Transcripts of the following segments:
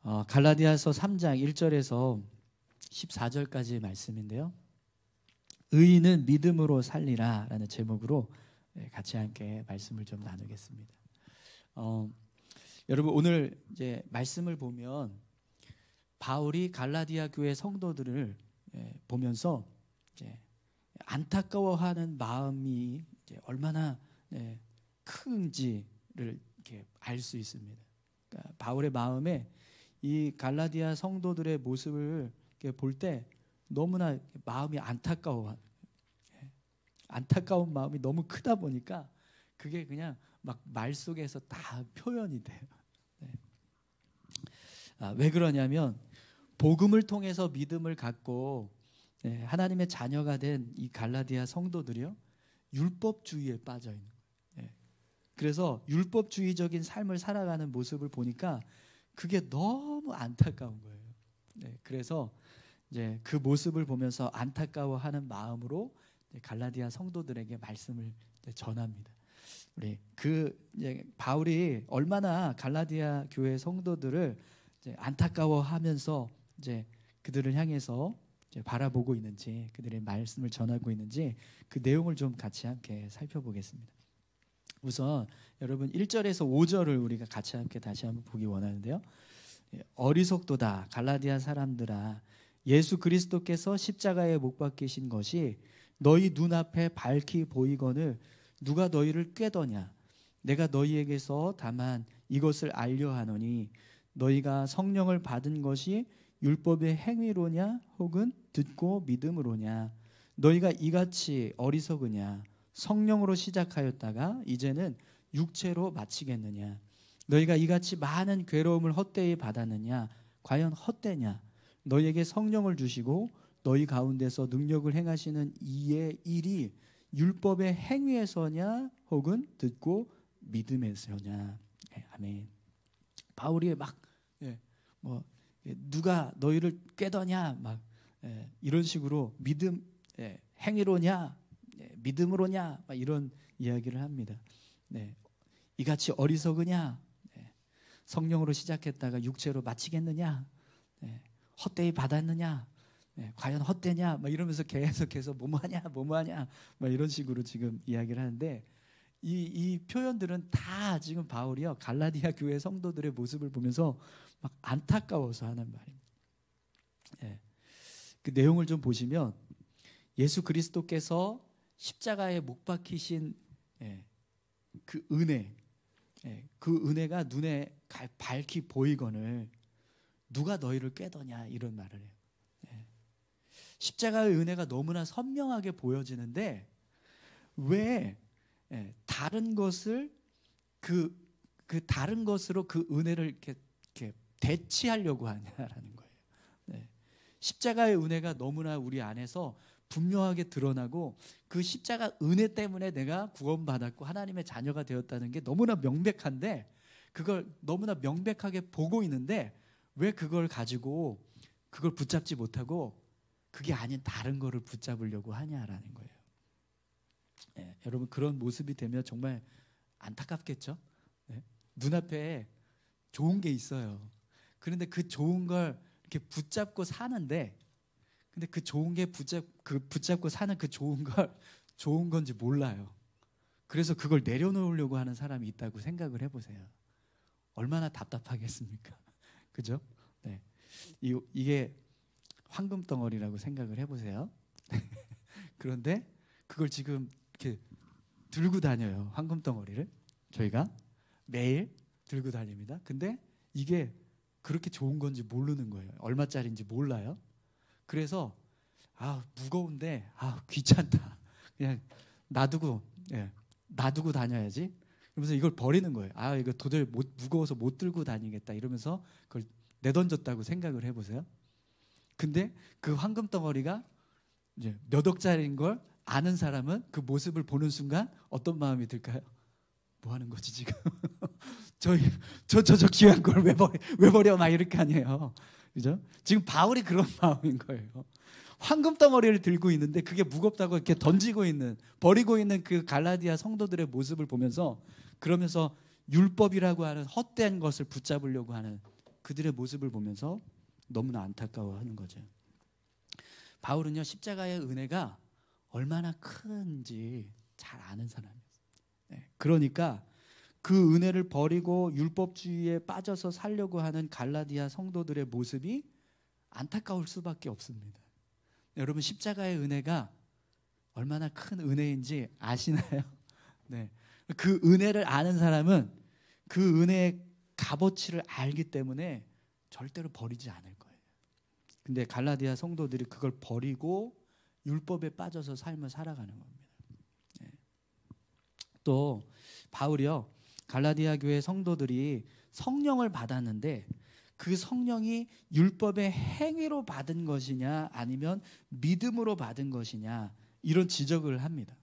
갈라디아서 3장 1절에서 14절까지의 말씀인데요. 의인은 믿음으로 살리라 라는 제목으로 같이 함께 말씀을 좀 나누겠습니다. 여러분, 오늘 이제 말씀을 보면 바울이 갈라디아 교회 성도들을 보면서 이제 안타까워하는 마음이 이제 얼마나 큰지를 이렇게 알 수 있습니다. 그러니까 바울의 마음에 이 갈라디아 성도들의 모습을 볼 때 너무나 마음이 안타까운 마음이 너무 크다 보니까 그게 그냥 막 말 속에서 다 표현이 돼요. 왜 그러냐면 복음을 통해서 믿음을 갖고 하나님의 자녀가 된 이 갈라디아 성도들이요, 율법주의에 빠져 있는 거예요. 그래서 율법주의적인 삶을 살아가는 모습을 보니까 그게 너무 안타까운 거예요. 그래서 이제 그 모습을 보면서 안타까워하는 마음으로 갈라디아 성도들에게 말씀을 전합니다. 우리 이제 바울이 얼마나 갈라디아 교회 성도들을 이제 안타까워하면서 이제 그들을 향해서 이제 바라보고 있는지, 그들의 말씀을 전하고 있는지 그 내용을 좀 같이 함께 살펴보겠습니다. 우선 여러분 1절에서 5절을 우리가 같이 함께 다시 한번 보기 원하는데요. 어리석도다 갈라디아 사람들아, 예수 그리스도께서 십자가에 못 박히신 것이 너희 눈앞에 밝히 보이거늘 누가 너희를 꾀더냐. 내가 너희에게서 다만 이것을 알려 하노니 너희가 성령을 받은 것이 율법의 행위로냐 혹은 듣고 믿음으로냐. 너희가 이같이 어리석으냐. 성령으로 시작하였다가 이제는 육체로 마치겠느냐. 너희가 이같이 많은 괴로움을 헛되이 받았느냐. 과연 헛되냐. 너희에게 성령을 주시고 너희 가운데서 능력을 행하시는 이의 일이 율법의 행위에서냐 혹은 듣고 믿음에서냐. 아멘. 바울이 막 누가 너희를 꾀더냐 막 이런 식으로 믿음 행위로냐 믿음으로냐 막 이런 이야기를 합니다. 이같이 어리석으냐, 성령으로 시작했다가 육체로 마치겠느냐, 헛되이 받았느냐, 과연 헛되냐 막 이러면서 계속해서 뭐뭐하냐 막 이런 식으로 지금 이야기를 하는데 이 표현들은 다 지금 바울이요 갈라디아 교회 성도들의 모습을 보면서 막 안타까워서 하는 말입니다. 그 내용을 좀 보시면 예수 그리스도께서 십자가에 못 박히신 그 은혜, 그 은혜가 눈에 밝히 보이거늘 누가 너희를 꾀더냐 이런 말을 해요. 십자가의 은혜가 너무나 선명하게 보여지는데 왜 다른 것을 그 다른 것으로 그 은혜를 이렇게 대치하려고 하냐라는 거예요. 십자가의 은혜가 너무나 우리 안에서 분명하게 드러나고 그 십자가 은혜 때문에 내가 구원받았고 하나님의 자녀가 되었다는 게 너무나 명백한데 그걸 너무나 명백하게 보고 있는데 왜 그걸 가지고 그걸 붙잡지 못하고 그게 아닌 다른 거를 붙잡으려고 하냐라는 거예요. 여러분 그런 모습이 되면 정말 안타깝겠죠? 눈앞에 좋은 게 있어요. 그런데 그 좋은 걸 이렇게 붙잡고 사는데 근데 그 좋은 게 붙잡고 사는 그 좋은 걸 좋은 건지 몰라요. 그래서 그걸 내려놓으려고 하는 사람이 있다고 생각을 해보세요. 얼마나 답답하겠습니까? 그죠? 이게 황금 덩어리라고 생각을 해보세요. 그런데 그걸 지금 이렇게 들고 다녀요. 황금 덩어리를 저희가 매일 들고 다닙니다. 근데 이게 그렇게 좋은 건지 모르는 거예요. 얼마짜리인지 몰라요. 그래서 무거운데 귀찮다. 그냥 놔두고 다녀야지. 그러면서 이걸 버리는 거예요. 이거 도저히 무거워서 못 들고 다니겠다. 이러면서 그걸 내던졌다고 생각을 해보세요. 근데 그 황금 덩어리가 이제 몇 억짜리인 걸 아는 사람은 그 모습을 보는 순간 어떤 마음이 들까요? 뭐 하는 거지 지금? 저 귀한 걸 왜 버려? 막 이렇게 아니에요. 그죠? 지금 바울이 그런 마음인 거예요. 황금 덩어리를 들고 있는데 그게 무겁다고 이렇게 버리고 있는 그 갈라디아 성도들의 모습을 보면서 그러면서 율법이라고 하는 헛된 것을 붙잡으려고 하는 그들의 모습을 보면서 너무나 안타까워하는 거죠. 바울은요, 십자가의 은혜가 얼마나 큰지 잘 아는 사람이었어요. 그러니까 그 은혜를 버리고 율법주의에 빠져서 살려고 하는 갈라디아 성도들의 모습이 안타까울 수밖에 없습니다. 여러분, 십자가의 은혜가 얼마나 큰 은혜인지 아시나요? 네. 그 은혜를 아는 사람은 그 은혜의 값어치를 알기 때문에 절대로 버리지 않을 거예요. 근데 갈라디아 성도들이 그걸 버리고 율법에 빠져서 삶을 살아가는 겁니다. 또 바울이요, 갈라디아 교회 성도들이 성령을 받았는데 그 성령이 율법의 행위로 받은 것이냐 아니면 믿음으로 받은 것이냐, 이런 지적을 합니다.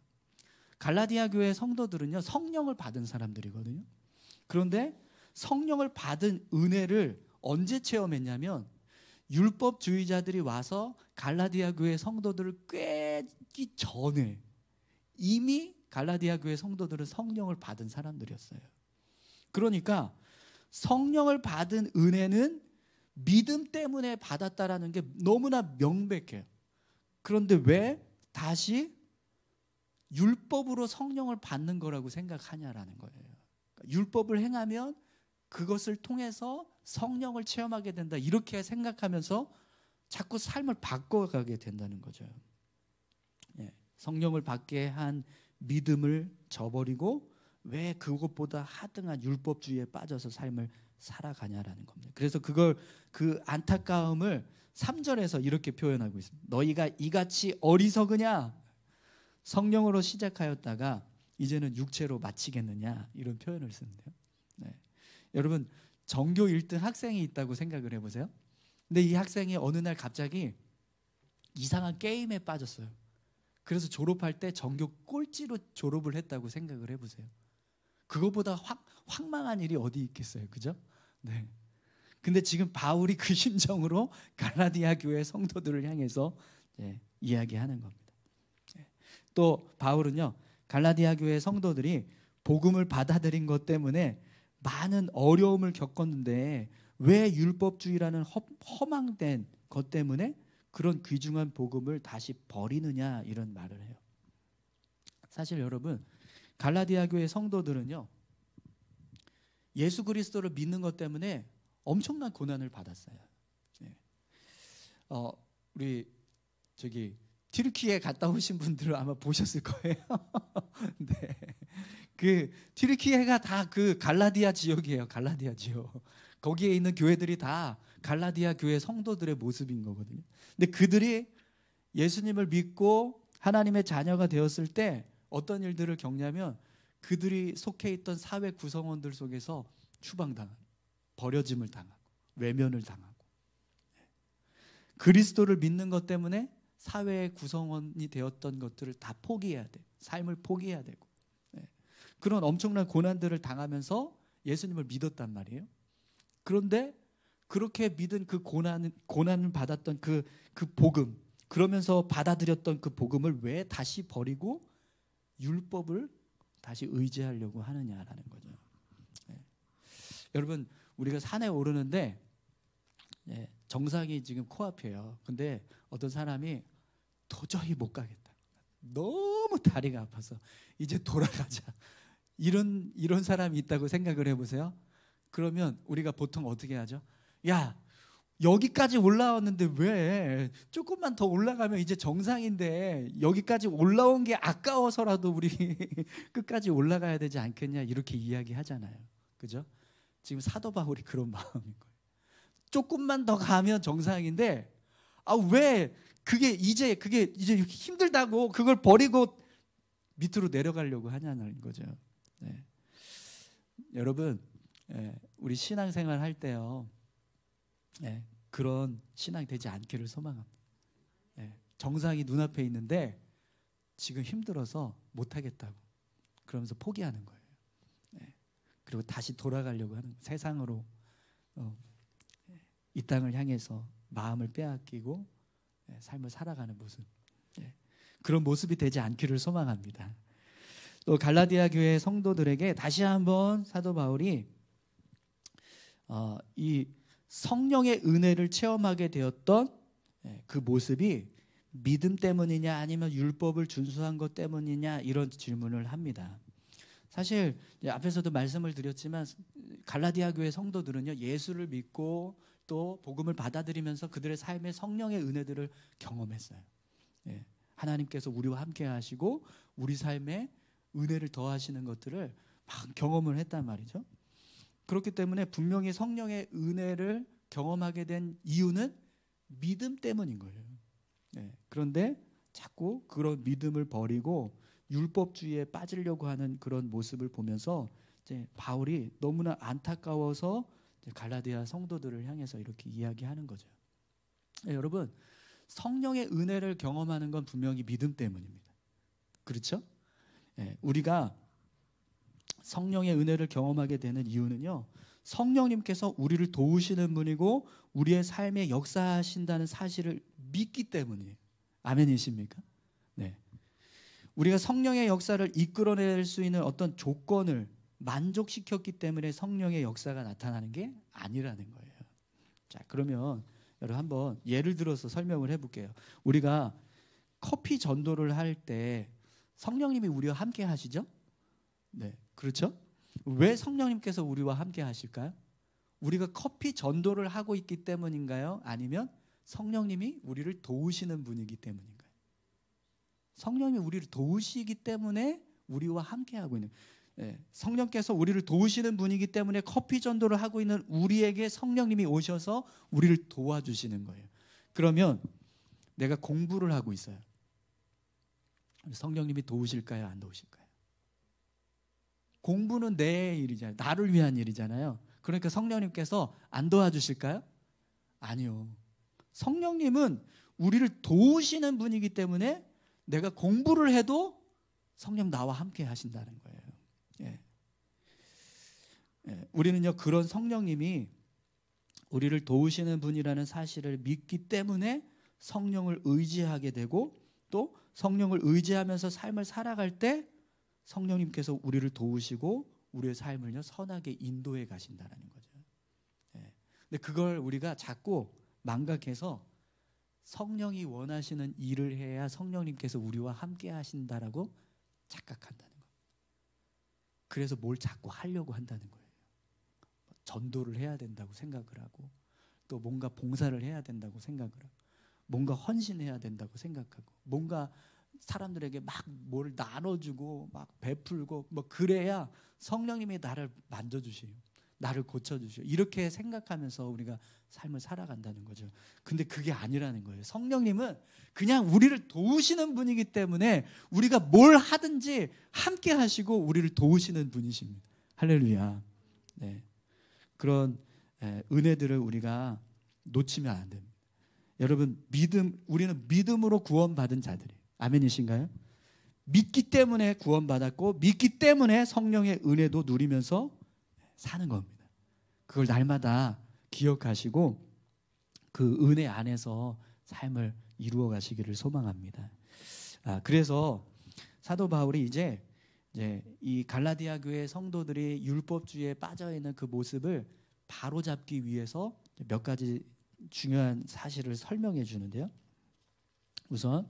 갈라디아 교회 성도들은요, 성령을 받은 사람들이거든요. 그런데 성령을 받은 은혜를 언제 체험했냐면 율법주의자들이 와서 갈라디아 교회 성도들을 꿰기 전에 이미 갈라디아 교회 성도들은 성령을 받은 사람들이었어요. 그러니까 성령을 받은 은혜는 믿음 때문에 받았다라는 게 너무나 명백해요. 그런데 왜 다시 율법으로 성령을 받는 거라고 생각하냐라는 거예요. 율법을 행하면 그것을 통해서 성령을 체험하게 된다, 이렇게 생각하면서 자꾸 삶을 바꿔가게 된다는 거죠. 성령을 받게 한 믿음을 저버리고 왜 그것보다 하등한 율법주의에 빠져서 삶을 살아가냐라는 겁니다. 그래서 그 안타까움을 3절에서 이렇게 표현하고 있습니다. 너희가 이같이 어리석으냐? 성령으로 시작하였다가 이제는 육체로 마치겠느냐? 이런 표현을 쓰는데요. 여러분, 전교 1등 학생이 있다고 생각을 해보세요. 근데 이 학생이 어느 날 갑자기 이상한 게임에 빠졌어요. 그래서 졸업할 때 전교 꼴찌로 졸업을 했다고 생각을 해보세요. 그거보다 황망한 일이 어디 있겠어요, 그죠? 네. 근데 지금 바울이 그 심정으로 갈라디아 교회 성도들을 향해서 이야기하는 겁니다. 또 바울은요, 갈라디아 교회 성도들이 복음을 받아들인 것 때문에 많은 어려움을 겪었는데 왜 율법주의라는 허망된 것 때문에 그런 귀중한 복음을 다시 버리느냐, 이런 말을 해요. 사실 여러분, 갈라디아 교회 성도들은요, 예수 그리스도를 믿는 것 때문에 엄청난 고난을 받았어요. 우리 튀르키예 갔다 오신 분들은 아마 보셨을 거예요. 네. 그 튀르키예가 다 그 갈라디아 지역이에요. 갈라디아 지역. 거기에 있는 교회들이 다 갈라디아 교회 성도들의 모습인 거거든요. 근데 그들이 예수님을 믿고 하나님의 자녀가 되었을 때 어떤 일들을 겪냐면 그들이 속해 있던 사회 구성원들 속에서 추방당하고 버려짐을 당하고 외면을 당하고, 그리스도를 믿는 것 때문에 사회의 구성원이 되었던 것들을 다 포기해야 돼. 삶을 포기해야 되고, 그런 엄청난 고난들을 당하면서 예수님을 믿었단 말이에요. 그런데 그렇게 믿은 그 고난을 받았던 그 복음, 그러면서 받아들였던 그 복음을 왜 다시 버리고 율법을 다시 의지하려고 하느냐라는 거죠. 여러분, 우리가 산에 오르는데 정상이 지금 코앞이에요. 근데 어떤 사람이 도저히 못 가겠다, 너무 다리가 아파서 이제 돌아가자, 이런 사람이 있다고 생각을 해보세요. 그러면 우리가 보통 어떻게 하죠? 야, 여기까지 올라왔는데 왜 조금만 더 올라가면 이제 정상인데 여기까지 올라온 게 아까워서라도 우리 끝까지 올라가야 되지 않겠냐, 이렇게 이야기하잖아요. 그죠? 지금 사도 바울이 그런 마음인 거예요. 조금만 더 가면 정상인데 왜 그게 이제 힘들다고 그걸 버리고 밑으로 내려가려고 하냐는 거죠. 여러분, 우리 신앙생활 할 때요, 그런 신앙이 되지 않기를 소망합니다. 정상이 눈앞에 있는데 지금 힘들어서 못하겠다고 그러면서 포기하는 거예요. 그리고 다시 돌아가려고 하는, 세상으로 이 땅을 향해서 마음을 빼앗기고 삶을 살아가는 모습, 그런 모습이 되지 않기를 소망합니다. 또 갈라디아 교회 성도들에게 다시 한번 사도 바울이 이 성령의 은혜를 체험하게 되었던 그 모습이 믿음 때문이냐 아니면 율법을 준수한 것 때문이냐 이런 질문을 합니다. 사실 앞에서도 말씀을 드렸지만 갈라디아 교회 성도들은요, 예수를 믿고 또 복음을 받아들이면서 그들의 삶에 성령의 은혜들을 경험했어요. 하나님께서 우리와 함께 하시고 우리 삶에 은혜를 더하시는 것들을 막 경험을 했단 말이죠. 그렇기 때문에 분명히 성령의 은혜를 경험하게 된 이유는 믿음 때문인 거예요. 그런데 자꾸 그런 믿음을 버리고 율법주의에 빠지려고 하는 그런 모습을 보면서 이제 바울이 너무나 안타까워서 갈라디아 성도들을 향해서 이렇게 이야기하는 거죠. 여러분, 성령의 은혜를 경험하는 건 분명히 믿음 때문입니다. 그렇죠? 우리가 성령의 은혜를 경험하게 되는 이유는요, 성령님께서 우리를 도우시는 분이고 우리의 삶에 역사하신다는 사실을 믿기 때문이에요. 아멘이십니까? 네. 우리가 성령의 역사를 이끌어낼 수 있는 어떤 조건을 만족시켰기 때문에 성령의 역사가 나타나는 게 아니라는 거예요. 자, 그러면 여러분 한번 예를 들어서 설명을 해볼게요. 우리가 커피 전도를 할 때 성령님이 우리와 함께 하시죠? 네, 그렇죠? 왜 성령님께서 우리와 함께 하실까요? 우리가 커피 전도를 하고 있기 때문인가요? 아니면 성령님이 우리를 도우시는 분이기 때문인가요? 성령님이 우리를 도우시기 때문에 우리와 함께 하고 있는, 성령께서 우리를 도우시는 분이기 때문에 커피 전도를 하고 있는 우리에게 성령님이 오셔서 우리를 도와주시는 거예요. 그러면 내가 공부를 하고 있어요. 성령님이 도우실까요? 안 도우실까요? 공부는 내 일이잖아요. 나를 위한 일이잖아요. 그러니까 성령님께서 안 도와주실까요? 아니요. 성령님은 우리를 도우시는 분이기 때문에 내가 공부를 해도 성령 나와 함께 하신다는 거예요. 우리는요, 그런 성령님이 우리를 도우시는 분이라는 사실을 믿기 때문에 성령을 의지하게 되고 또 성령을 의지하면서 삶을 살아갈 때 성령님께서 우리를 도우시고 우리의 삶을요, 선하게 인도해 가신다는 거죠. 근데 그걸 우리가 자꾸 망각해서 성령이 원하시는 일을 해야 성령님께서 우리와 함께 하신다라고 착각한다는 거예요. 그래서 뭘 자꾸 하려고 한다는 거예요. 전도를 해야 된다고 생각을 하고 또 뭔가 봉사를 해야 된다고 생각을 하고 뭔가 헌신해야 된다고 생각하고 뭔가 사람들에게 막 뭘 나눠주고 막 베풀고 뭐 그래야 성령님이 나를 만져주시요, 나를 고쳐주시요, 이렇게 생각하면서 우리가 삶을 살아간다는 거죠. 근데 그게 아니라는 거예요. 성령님은 그냥 우리를 도우시는 분이기 때문에 우리가 뭘 하든지 함께 하시고 우리를 도우시는 분이십니다. 할렐루야. 네. 그런 은혜들을 우리가 놓치면 안 됩니다. 여러분, 우리는 믿음으로 구원받은 자들이에요. 아멘이신가요? 믿기 때문에 구원받았고 믿기 때문에 성령의 은혜도 누리면서 사는 겁니다. 그걸 날마다 기억하시고 그 은혜 안에서 삶을 이루어 가시기를 소망합니다. 그래서 사도 바울이 이제 이 갈라디아 교회 성도들이 율법주의에 빠져 있는 그 모습을 바로잡기 위해서 몇 가지 중요한 사실을 설명해 주는데요. 우선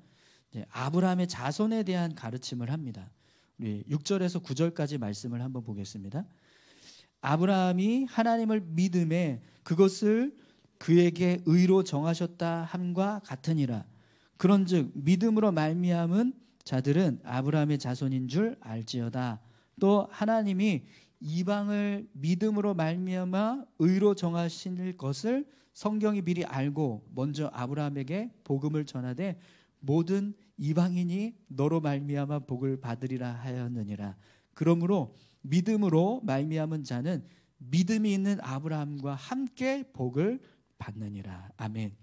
아브라함의 자손에 대한 가르침을 합니다. 우리 6절에서 9절까지 말씀을 한번 보겠습니다. 아브라함이 하나님을 믿음에 그것을 그에게 의로 정하셨다 함과 같으니라. 그런즉 믿음으로 말미암은 자들은 아브라함의 자손인 줄 알지어다. 또 하나님이 이방을 믿음으로 말미암아 의로 정하실 것을 성경이 미리 알고 먼저 아브라함에게 복음을 전하되 모든 이방인이 너로 말미암아 복을 받으리라 하였느니라. 그러므로 믿음으로 말미암은 자는 믿음이 있는 아브라함과 함께 복을 받느니라. 아멘.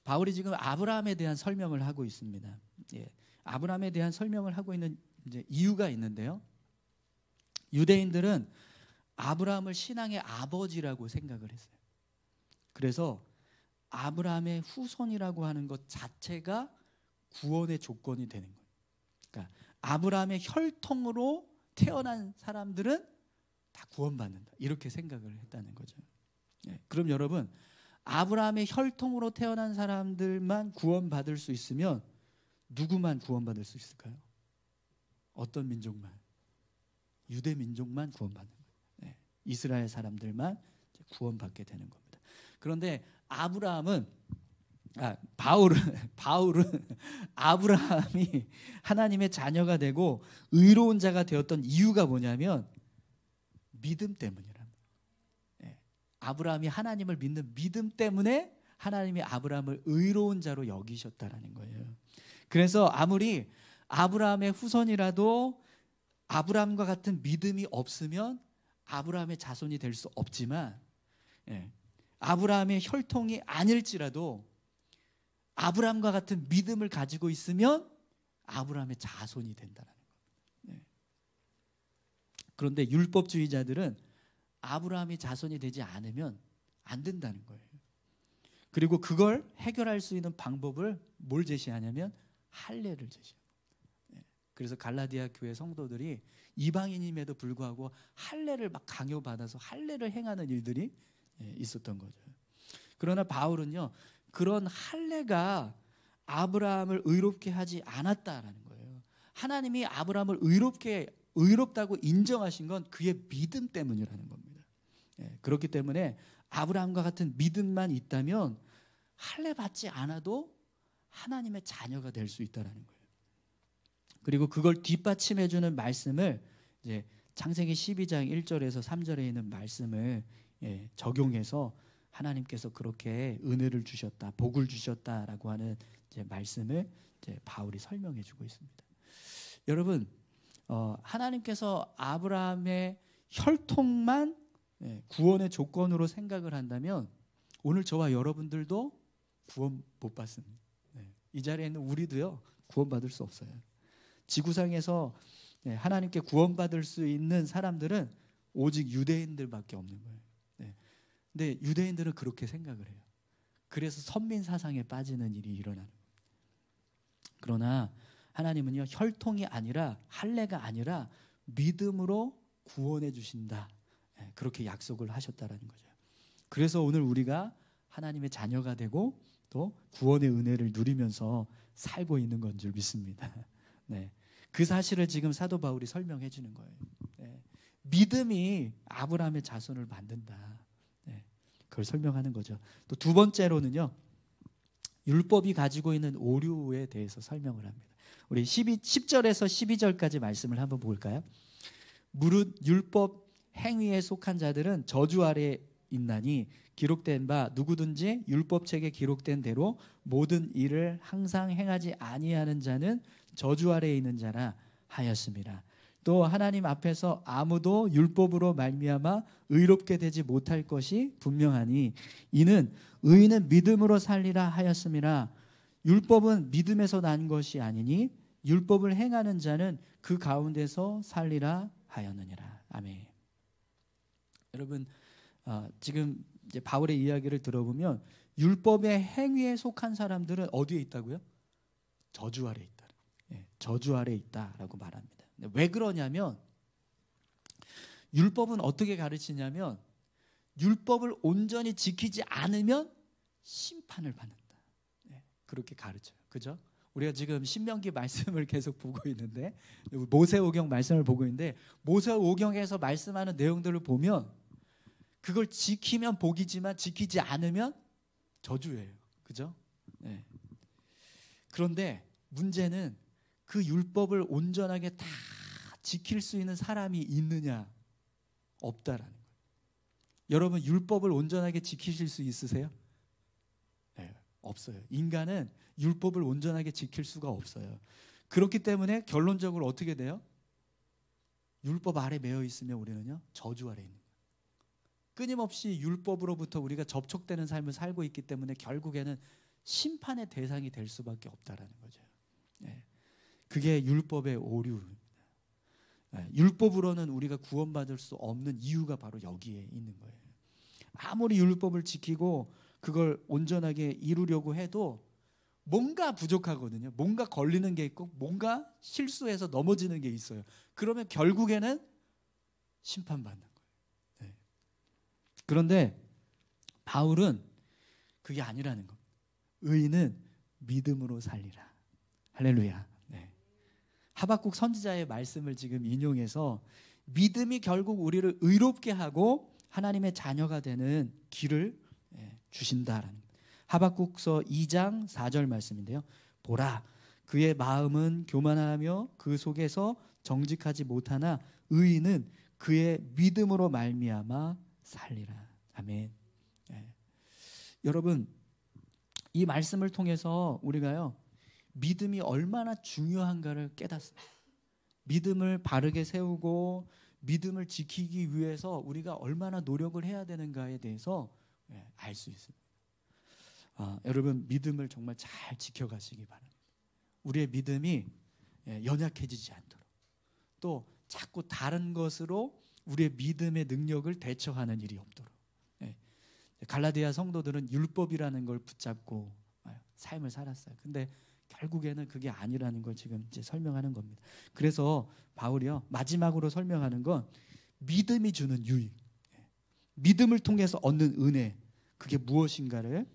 바울이 지금 아브라함에 대한 설명을 하고 있습니다. 아브라함에 대한 설명을 하고 있는 이제 이유가 있는데요. 유대인들은 아브라함을 신앙의 아버지라고 생각을 했어요. 그래서 아브라함의 후손이라고 하는 것 자체가 구원의 조건이 되는 거예요. 그러니까 아브라함의 혈통으로 태어난 사람들은 다 구원받는다, 이렇게 생각을 했다는 거죠. 그럼 여러분, 아브라함의 혈통으로 태어난 사람들만 구원받을 수 있으면 누구만 구원받을 수 있을까요? 어떤 민족만? 유대 민족만 구원받는 거예요. 네. 이스라엘 사람들만 구원받게 되는 겁니다. 그런데 바울은 아브라함이 하나님의 자녀가 되고 의로운 자가 되었던 이유가 뭐냐면 믿음 때문이랍니다. 네. 아브라함이 하나님을 믿는 믿음 때문에 하나님이 아브라함을 의로운 자로 여기셨다라는 거예요. 그래서 아무리 아브라함의 후손이라도 아브라함과 같은 믿음이 없으면 아브라함의 자손이 될 수 없지만, 아브라함의 혈통이 아닐지라도 아브라함과 같은 믿음을 가지고 있으면 아브라함의 자손이 된다는 겁니다. 그런데 율법주의자들은 아브라함이 자손이 되지 않으면 안 된다는 거예요. 그리고 그걸 해결할 수 있는 방법을 뭘 제시하냐면 할례를 제시합니다. 그래서 갈라디아 교회 성도들이 이방인임에도 불구하고 할례를 막 강요받아서 할례를 행하는 일들이 있었던 거죠. 그러나 바울은요, 그런 할례가 아브라함을 의롭게 하지 않았다라는 거예요. 하나님이 아브라함을 의롭다고 인정하신 건 그의 믿음 때문이라는 겁니다. 그렇기 때문에 아브라함과 같은 믿음만 있다면 할례 받지 않아도 하나님의 자녀가 될 수 있다라는 거예요. 그리고 그걸 뒷받침해주는 말씀을 이제 창세기 12장 1절에서 3절에 있는 말씀을 적용해서 하나님께서 그렇게 은혜를 주셨다, 복을 주셨다라고 하는 이제 말씀을 이제 바울이 설명해주고 있습니다. 여러분, 하나님께서 아브라함의 혈통만 구원의 조건으로 생각을 한다면 오늘 저와 여러분들도 구원 못 받습니다. 이 자리에 있는 우리도요, 구원받을 수 없어요. 지구상에서 하나님께 구원받을 수 있는 사람들은 오직 유대인들밖에 없는 거예요. 근데 유대인들은 그렇게 생각을 해요. 그래서 선민 사상에 빠지는 일이 일어나는 거예요. 그러나 하나님은요, 혈통이 아니라 할례가 아니라 믿음으로 구원해 주신다, 그렇게 약속을 하셨다라는 거죠. 그래서 오늘 우리가 하나님의 자녀가 되고 또 구원의 은혜를 누리면서 살고 있는 건 줄 믿습니다. 그 사실을 지금 사도 바울이 설명해 주는 거예요. 믿음이 아브라함의 자손을 만든다. 그걸 설명하는 거죠. 또 두 번째로는요, 율법이 가지고 있는 오류에 대해서 설명을 합니다. 우리 10절에서 12절까지 말씀을 한번 볼까요? 무릇 율법 행위에 속한 자들은 저주 아래 있나니 기록된 바 누구든지 율법책에 기록된 대로 모든 일을 항상 행하지 아니하는 자는 저주 아래에 있는 자라 하였습니다. 또 하나님 앞에서 아무도 율법으로 말미암아 의롭게 되지 못할 것이 분명하니 이는 의인은 믿음으로 살리라 하였음이라. 율법은 믿음에서 난 것이 아니니 율법을 행하는 자는 그 가운데서 살리라 하였느니라. 아멘. 여러분, 지금 이제 바울의 이야기를 들어보면 율법의 행위에 속한 사람들은 어디에 있다고요? 저주 아래 있다. 저주 아래 있다라고 말합니다. 왜 그러냐면 율법은 어떻게 가르치냐면 율법을 온전히 지키지 않으면 심판을 받는다. 그렇게 가르쳐요. 그죠? 우리가 지금 신명기 말씀을 계속 보고 있는데, 모세오경 말씀을 보고 있는데, 모세오경에서 말씀하는 내용들을 보면 그걸 지키면 복이지만 지키지 않으면 저주예요. 그죠? 그런데 문제는 그 율법을 온전하게 다 지킬 수 있는 사람이 있느냐? 없다라는 거예요. 여러분, 율법을 온전하게 지키실 수 있으세요? 없어요. 인간은 율법을 온전하게 지킬 수가 없어요. 그렇기 때문에 결론적으로 어떻게 돼요? 율법 아래 매여 있으면 우리는요, 저주 아래 있는 거예요. 끊임없이 율법으로부터 우리가 접촉되는 삶을 살고 있기 때문에 결국에는 심판의 대상이 될 수밖에 없다라는 거죠. 그게 율법의 오류입니다. 율법으로는 우리가 구원받을 수 없는 이유가 바로 여기에 있는 거예요. 아무리 율법을 지키고 그걸 온전하게 이루려고 해도 뭔가 부족하거든요. 뭔가 걸리는 게 있고 뭔가 실수해서 넘어지는 게 있어요. 그러면 결국에는 심판받는 거예요. 그런데 바울은 그게 아니라는 겁니다. 의인은 믿음으로 살리라. 할렐루야. 네. 하박국 선지자의 말씀을 지금 인용해서 믿음이 결국 우리를 의롭게 하고 하나님의 자녀가 되는 길을 주신다라는 하박국서 2장 4절 말씀인데요. 보라, 그의 마음은 교만하며 그 속에서 정직하지 못하나 의인은 그의 믿음으로 말미암아 살리라. 아멘. 여러분, 이 말씀을 통해서 우리가요, 믿음이 얼마나 중요한가를 깨닫습니다. 믿음을 바르게 세우고 믿음을 지키기 위해서 우리가 얼마나 노력을 해야 되는가에 대해서 알 수 있습니다. 여러분, 믿음을 정말 잘 지켜가시기 바랍니다. 우리의 믿음이 연약해지지 않도록, 또 자꾸 다른 것으로 우리의 믿음의 능력을 대처하는 일이 없도록. 갈라디아 성도들은 율법이라는 걸 붙잡고 삶을 살았어요. 근데 결국에는 그게 아니라는 걸 지금 이제 설명하는 겁니다. 그래서 바울이요, 마지막으로 설명하는 건 믿음이 주는 유익, 믿음을 통해서 얻는 은혜, 그게 무엇인가를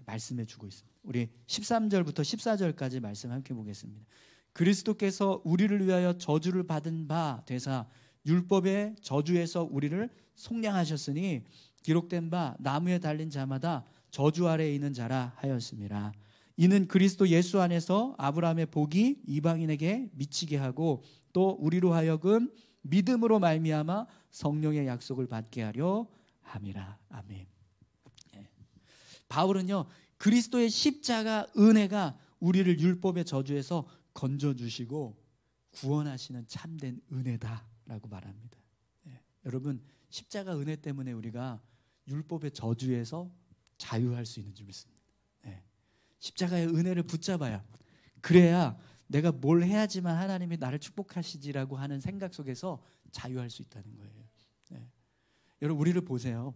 말씀해 주고 있습니다. 우리 13절부터 14절까지 말씀 함께 보겠습니다. 그리스도께서 우리를 위하여 저주를 받은 바 되사 율법의 저주에서 우리를 속량하셨으니 기록된 바 나무에 달린 자마다 저주 아래에 있는 자라 하였습니다. 이는 그리스도 예수 안에서 아브라함의 복이 이방인에게 미치게 하고 또 우리로 하여금 믿음으로 말미암아 성령의 약속을 받게 하려 함이라. 아멘. 바울은요, 그리스도의 십자가 은혜가 우리를 율법의 저주에서 건져주시고 구원하시는 참된 은혜다라고 말합니다. 여러분, 십자가 은혜 때문에 우리가 율법의 저주에서 자유할 수 있는 줄 믿습니다. 십자가의 은혜를 붙잡아야, 그래야 내가 뭘 해야지만 하나님이 나를 축복하시지라고 하는 생각 속에서 자유할 수 있다는 거예요. 여러분, 우리를 보세요.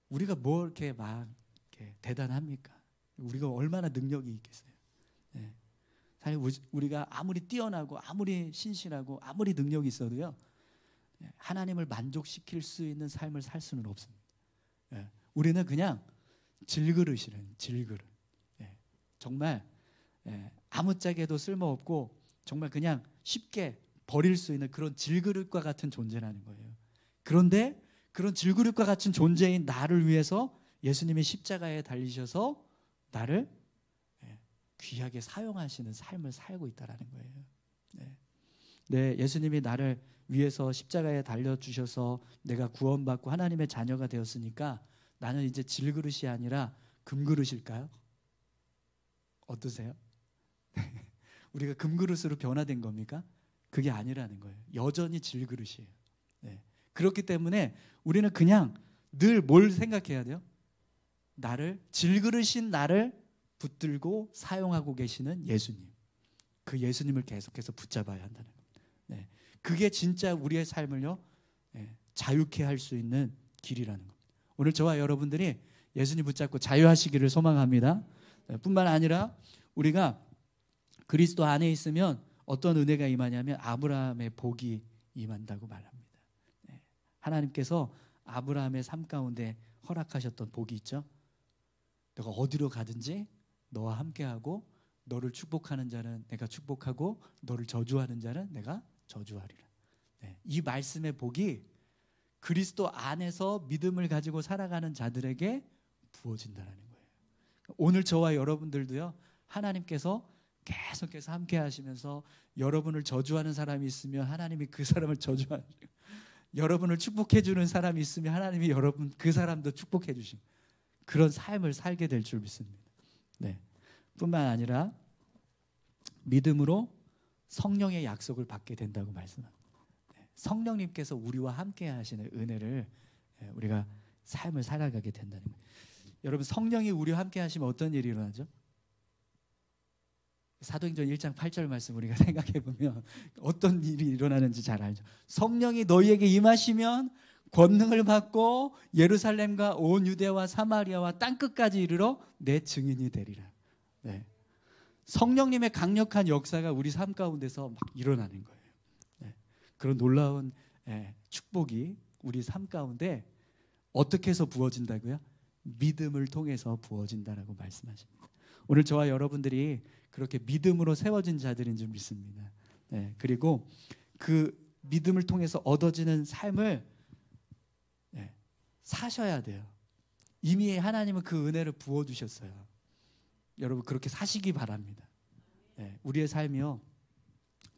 우리가 뭐 이렇게 막 이렇게 대단합니까? 우리가 얼마나 능력이 있겠어요? 사실 우리가 아무리 뛰어나고 아무리 신실하고 아무리 능력이 있어도요, 하나님을 만족시킬 수 있는 삶을 살 수는 없습니다. 우리는 그냥 질그릇이라는 질그릇. 정말 아무짝에도 쓸모없고 정말 그냥 쉽게 버릴 수 있는 그런 질그릇과 같은 존재라는 거예요. 그런데 그런 질그릇과 같은 존재인 나를 위해서 예수님이 십자가에 달리셔서 나를 귀하게 사용하시는 삶을 살고 있다는 거예요. 네, 예수님이 나를 위해서 십자가에 달려주셔서 내가 구원받고 하나님의 자녀가 되었으니까 나는 이제 질그릇이 아니라 금그릇일까요? 어떠세요? 우리가 금그릇으로 변화된 겁니까? 그게 아니라는 거예요. 여전히 질그릇이에요. 그렇기 때문에 우리는 그냥 늘 뭘 생각해야 돼요? 질그릇인 나를 붙들고 사용하고 계시는 예수님, 그 예수님을 계속해서 붙잡아야 한다는 겁니다. 그게 진짜 우리의 삶을요, 자유케 할 수 있는 길이라는 겁니다. 오늘 저와 여러분들이 예수님 붙잡고 자유하시기를 소망합니다. 뿐만 아니라 우리가 그리스도 안에 있으면 어떤 은혜가 임하냐면 아브라함의 복이 임한다고 말합니다. 하나님께서 아브라함의 삶 가운데 허락하셨던 복이 있죠. 너가 어디로 가든지 너와 함께하고 너를 축복하는 자는 내가 축복하고 너를 저주하는 자는 내가 저주하리라. 이 말씀의 복이 그리스도 안에서 믿음을 가지고 살아가는 자들에게 부어진다는 거예요. 오늘 저와 여러분들도요, 하나님께서 계속해서 함께 하시면서 여러분을 저주하는 사람이 있으면 하나님이 그 사람을 저주하시고, 여러분을 축복해 주는 사람이 있으면 하나님이 여러분 그 사람도 축복해 주시고, 그런 삶을 살게 될 줄 믿습니다. 뿐만 아니라 믿음으로 성령의 약속을 받게 된다고 말씀합니다. 성령님께서 우리와 함께 하시는 은혜를 우리가 삶을 살아가게 된다는 거예요. 여러분, 성령이 우리와 함께 하시면 어떤 일이 일어나죠? 사도행전 1장 8절 말씀 우리가 생각해 보면 어떤 일이 일어나는지 잘 알죠. 성령이 너희에게 임하시면 권능을 받고 예루살렘과 온 유대와 사마리아와 땅끝까지 이르러 내 증인이 되리라. 성령님의 강력한 역사가 우리 삶 가운데서 막 일어나는 거예요. 그런 놀라운 축복이 우리 삶 가운데 어떻게 해서 부어진다고요? 믿음을 통해서 부어진다라고 말씀하십니다. 오늘 저와 여러분들이 그렇게 믿음으로 세워진 자들인 줄 믿습니다. 네, 그리고 그 믿음을 통해서 얻어지는 삶을 사셔야 돼요. 이미 하나님은 그 은혜를 부어주셨어요. 여러분 그렇게 사시기 바랍니다. 우리의 삶이요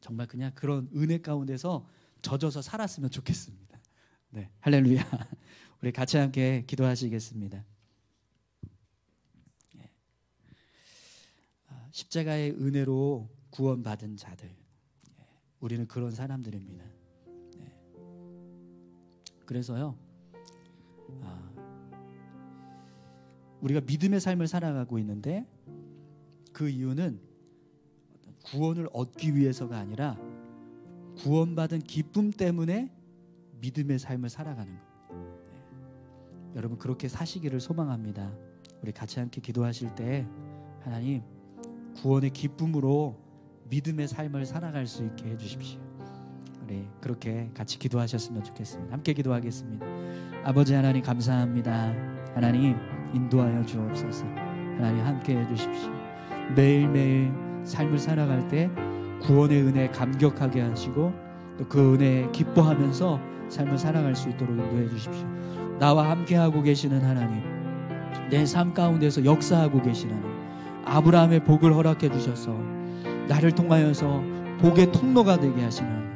정말 그냥 그런 은혜 가운데서 젖어서 살았으면 좋겠습니다. 네, 할렐루야. 우리 같이 함께 기도하시겠습니다. 십자가의 은혜로 구원받은 자들, 우리는 그런 사람들입니다. 그래서요 우리가 믿음의 삶을 살아가고 있는데 그 이유는 구원을 얻기 위해서가 아니라 구원받은 기쁨 때문에 믿음의 삶을 살아가는 거예요. 여러분 그렇게 사시기를 소망합니다. 우리 같이 함께 기도하실 때 하나님 구원의 기쁨으로 믿음의 삶을 살아갈 수 있게 해주십시오. 우리 그렇게 같이 기도하셨으면 좋겠습니다. 함께 기도하겠습니다. 아버지 하나님 감사합니다. 하나님 인도하여 주옵소서. 하나님 함께 해주십시오. 매일매일 삶을 살아갈 때 구원의 은혜에 감격하게 하시고 또 그 은혜에 기뻐하면서 삶을 살아갈 수 있도록 인도해 주십시오. 나와 함께하고 계시는 하나님, 내 삶 가운데서 역사하고 계시는 하나님, 아브라함의 복을 허락해 주셔서 나를 통하여서 복의 통로가 되게 하시는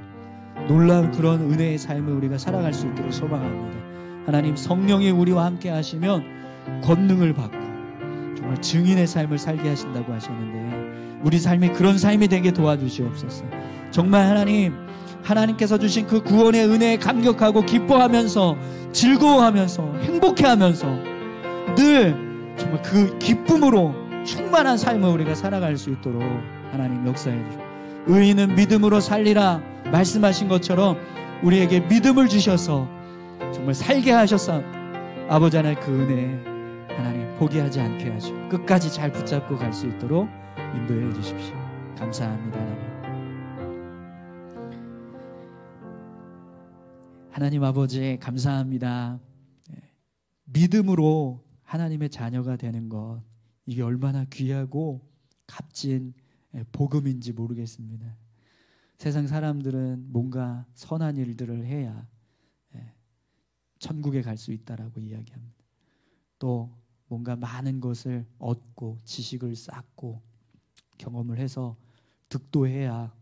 놀라운 그런 은혜의 삶을 우리가 살아갈 수 있도록 소망합니다. 하나님 성령이 우리와 함께 하시면 권능을 받고 정말 증인의 삶을 살게 하신다고 하셨는데 우리 삶이 그런 삶이 되게 도와주시옵소서. 정말 하나님께서 주신 그 구원의 은혜에 감격하고 기뻐하면서 즐거워하면서 행복해하면서 늘 정말 그 기쁨으로 충만한 삶을 우리가 살아갈 수 있도록 하나님 역사해 주시고 의인은 믿음으로 살리라 말씀하신 것처럼 우리에게 믿음을 주셔서 정말 살게 하셨사 아버지 하나님 그 은혜 하나님 포기하지 않게 하시고 끝까지 잘 붙잡고 갈 수 있도록 인도해 주십시오. 감사합니다. 하나님 아버지 감사합니다. 믿음으로 하나님의 자녀가 되는 것 이게 얼마나 귀하고 값진 복음인지 모르겠습니다. 세상 사람들은 뭔가 선한 일들을 해야 천국에 갈 수 있다라고 이야기합니다. 또 뭔가 많은 것을 얻고 지식을 쌓고 경험을 해서 득도해야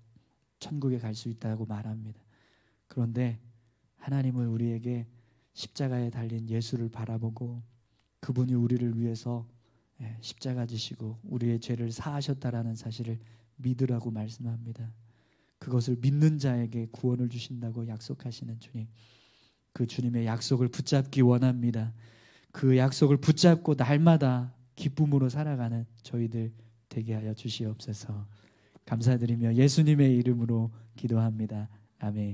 천국에 갈 수 있다고 말합니다. 그런데 하나님은 우리에게 십자가에 달린 예수를 바라보고 그분이 우리를 위해서 십자가 지시고 우리의 죄를 사하셨다라는 사실을 믿으라고 말씀합니다. 그것을 믿는 자에게 구원을 주신다고 약속하시는 주님, 그 주님의 약속을 붙잡기 원합니다. 그 약속을 붙잡고 날마다 기쁨으로 살아가는 저희들 되게 하여 주시옵소서. 감사드리며 예수님의 이름으로 기도합니다. 아멘.